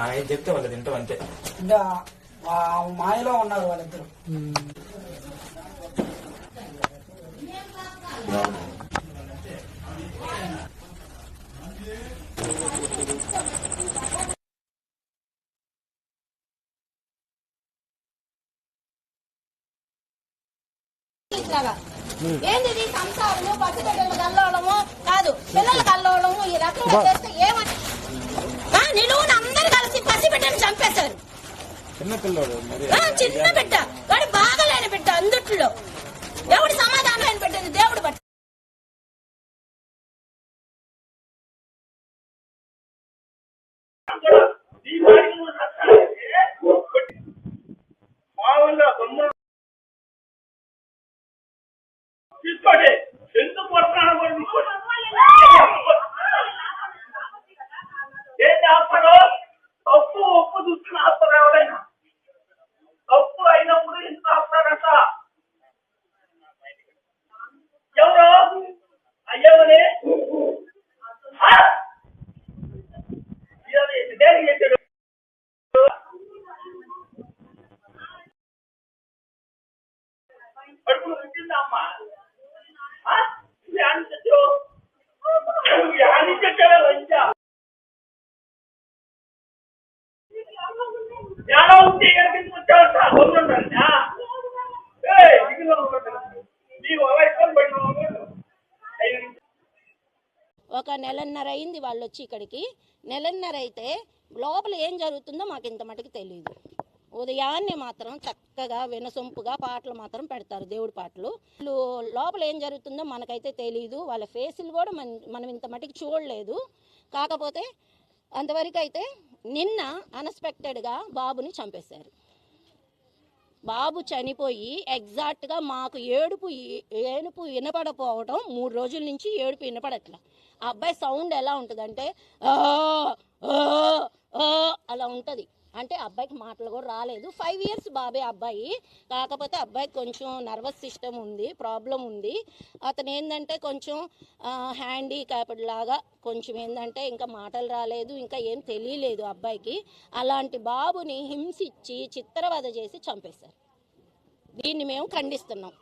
ఆయన చెప్తే వాళ్ళు తింటాం అంతే. మాయలో ఉన్నారు వాళ్ళిద్దరు. ఏంది సంసారము పసిబిడ్డలు కల్లోవడము కాదు, పిల్లలు కల్లోవడము ఈ రకంగా చేస్తే ఏమని నిలువున అందరు కలిసి పసిబిడ్డను చంపేశారు. చిన్న బిడ్డ వాడు బాగలేని బిడ్డ, అందుట్లో ఎవడు సమాధానమైన బిడ్డది దేవుడు బట్టి. తీసుకోండి, ఎందుకు కొడుతున్నాను ఏంటి ఆపరు? తప్పు ఒప్పు చూసుకుని ఆపరు. ఎవరైనా తప్పు అయినప్పుడు ఎందుకు ఆపుతారంట? ఎవరు అయ్యమని దేనికి చేశాడు? కడుపులు పుట్టిందా అమ్మ? ఒక నెలన్నర అయింది వాళ్ళు వచ్చి ఇక్కడికి. నెలన్నర అయితే లోపల ఏం జరుగుతుందో మాకు ఇంత మటుకు తెలియదు. ఉదయాన్నే మాత్రం చక్కగా వినసొంపుగా పాటలు మాత్రం పెడతారు, దేవుడి పాటలు. లోపల ఏం జరుగుతుందో మనకైతే తెలియదు. వాళ్ళ ఫేసులు కూడా మనం ఇంత మటుకు చూడలేదు. కాకపోతే అంతవరకు అయితే నిన్న అన్ఎక్స్పెక్టెడ్గా బాబుని చంపేశారు. బాబు చనిపోయి ఎగ్జాక్ట్గా మాకు ఏడుపు వినపడపోవటం 3 రోజుల నుంచి ఏడుపు వినపడట్లా. ఆ అబ్బాయి సౌండ్ ఎలా ఉంటుందంటే అలా ఉంటుంది. అంటే అబ్బాయికి మాటలు కూడా రాలేదు. 5 years బాబే అబ్బాయి. కాకపోతే అబ్బాయికి కొంచెం నర్వస్ సిస్టమ్ ఉంది, ప్రాబ్లం ఉంది. అతను ఏంటంటే కొంచెం హ్యాండిక్యాప్డ్ లాగా కొంచెం ఏంటంటే ఇంకా మాటలు రాలేదు, ఇంకా ఏం తెలియలేదు అబ్బాయికి. అలాంటి బాబుని హింసించి చిత్రవద చేసి చంపేశారు. దీన్ని మేము ఖండిస్తున్నాం.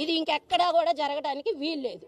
ఇది ఇంకెక్కడా కూడా జరగడానికి వీల్లేదు.